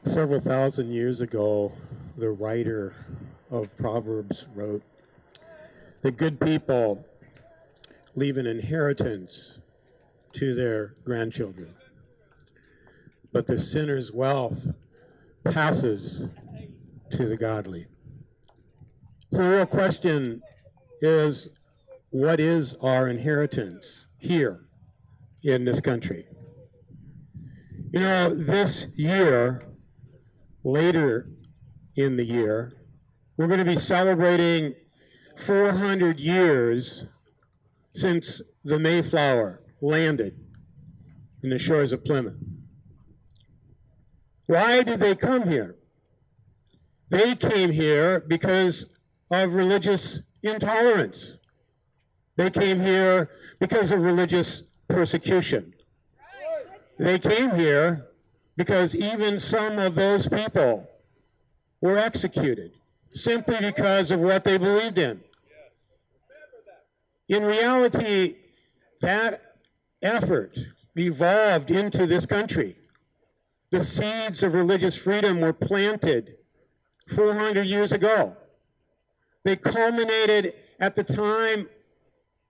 Several thousand years ago, the writer of Proverbs wrote that good people leave an inheritance to their grandchildren, but the sinner's wealth passes to the godly. So the real question is, what is our inheritance here in this country? You know, this year, later in the year, we're going to be celebrating 400 years since the Mayflower landed in the shores of Plymouth. Why did they come here? They came here because of religious intolerance. They came here because of religious persecution. They came here because even some of those people were executed simply because of what they believed in. In reality, that effort evolved into this country. The seeds of religious freedom were planted 400 years ago. They culminated at the time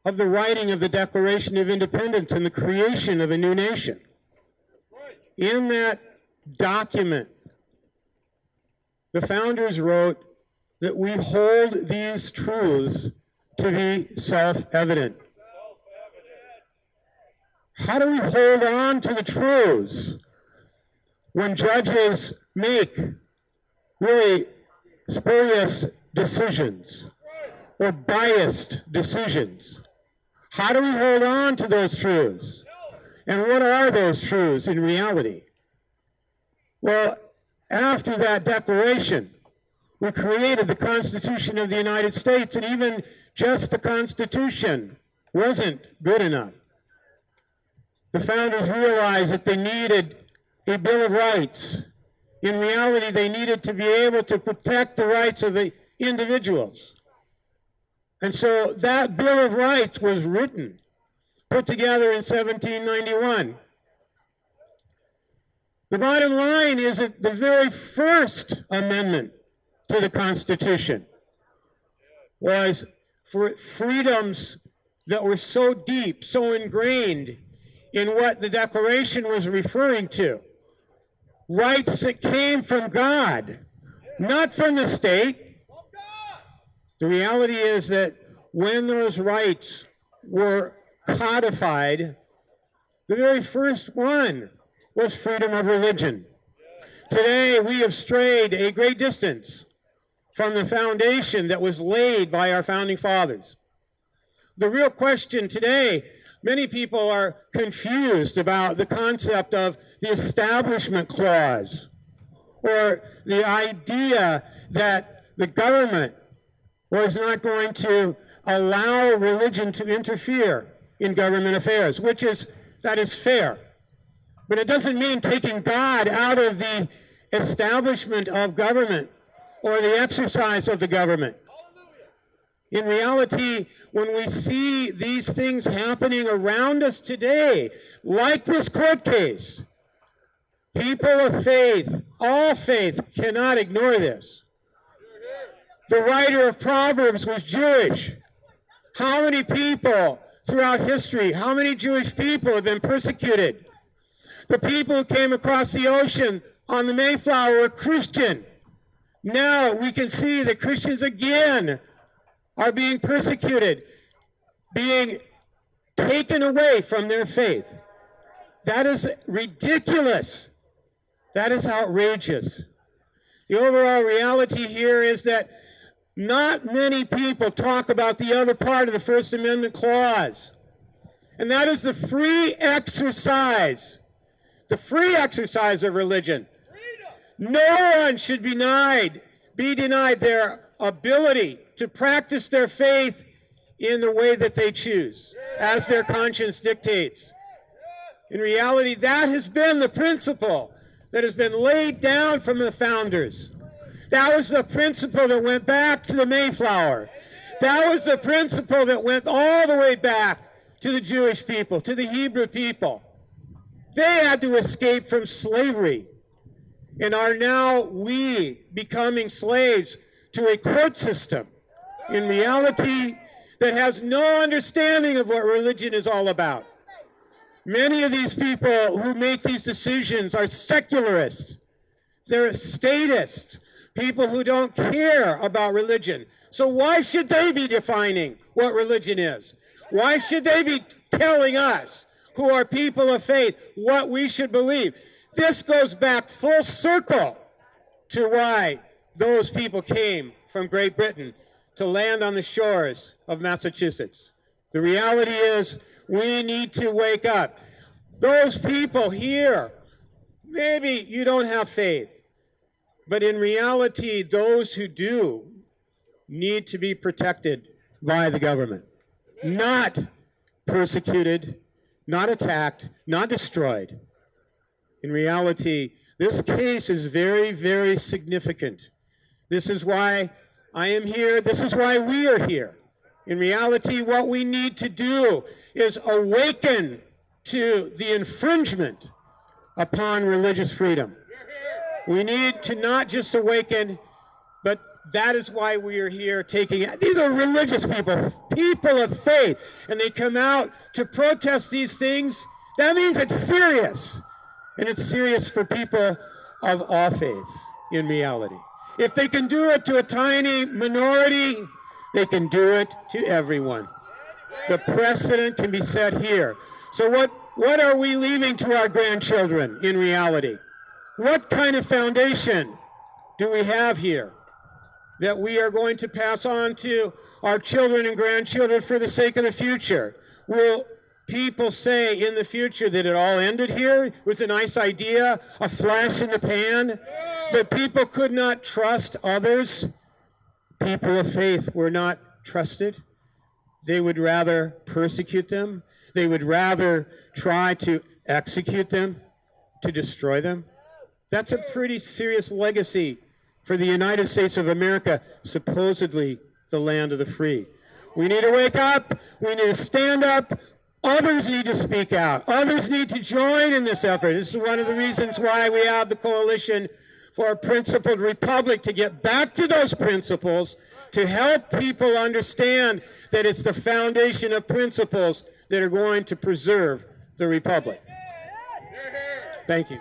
of the writing of the Declaration of Independence and the creation of a new nation. In that document, the founders wrote that we hold these truths to be self-evident. How do we hold on to the truths when judges make really spurious decisions or biased decisions? How do we hold on to those truths? And what are those truths in reality? Well, after that declaration, we created the Constitution of the United States, and even just the Constitution wasn't good enough. The founders realized that they needed a Bill of Rights. In reality, they needed to be able to protect the rights of the individuals. And so that Bill of Rights was written, put together in 1791. The bottom line is that the very first amendment to the Constitution was for freedoms that were so deep, so ingrained in what the Declaration was referring to. Rights that came from God, not from the state. The reality is that when those rights were codified, the very first one was freedom of religion. Today, we have strayed a great distance from the foundation that was laid by our founding fathers. The real question today, many people are confused about the concept of the Establishment Clause, or the idea that the government was not going to allow religion to interfere in government affairs, that is fair. But it doesn't mean taking God out of the establishment of government or the exercise of the government. In reality, when we see these things happening around us today, like this court case, people of faith, all faith, cannot ignore this. The writer of Proverbs was Jewish. How many people throughout history, how many Jewish people have been persecuted? The people who came across the ocean on the Mayflower were Christian. Now we can see that Christians again are being persecuted, being taken away from their faith. That is ridiculous. That is outrageous. The overall reality here is that not many people talk about the other part of the First Amendment clause, and that is the free exercise of religion. No one should be denied their ability to practice their faith in the way that they choose, as their conscience dictates. In reality, that has been the principle that has been laid down from the founders. That was the principle that went back to the Mayflower. That was the principle that went all the way back to the Jewish people, to the Hebrew people. They had to escape from slavery. And are now we becoming slaves to a court system, in reality, that has no understanding of what religion is all about? Many of these people who make these decisions are secularists. They're statists, people who don't care about religion. So why should they be defining what religion is? Why should they be telling us, who are people of faith, what we should believe? This goes back full circle to why those people came from Great Britain to land on the shores of Massachusetts. The reality is we need to wake up. Those people here, maybe you don't have faith, but in reality, those who do need to be protected by the government, not persecuted, not attacked, not destroyed. In reality, this case is very, very significant. This is why I am here. This is why we are here. In reality, what we need to do is awaken to the infringement upon religious freedom. We need to not just awaken, but that is why we are here taking, these are religious people, people of faith, and they come out to protest these things. That means it's serious. And it's serious for people of all faiths in reality. If they can do it to a tiny minority, they can do it to everyone. The precedent can be set here. So what are we leaving to our grandchildren in reality? What kind of foundation do we have here that we are going to pass on to our children and grandchildren for the sake of the future? Will people say in the future that it all ended here? It was a nice idea, a flash in the pan, but people could not trust others? People of faith were not trusted. They would rather persecute them. They would rather try to execute them, to destroy them. That's a pretty serious legacy for the United States of America, supposedly the land of the free. We need to wake up. We need to stand up. Others need to speak out. Others need to join in this effort. This is one of the reasons why we have the Coalition for a Principled Republic, to get back to those principles, to help people understand that it's the foundation of principles that are going to preserve the Republic. Thank you.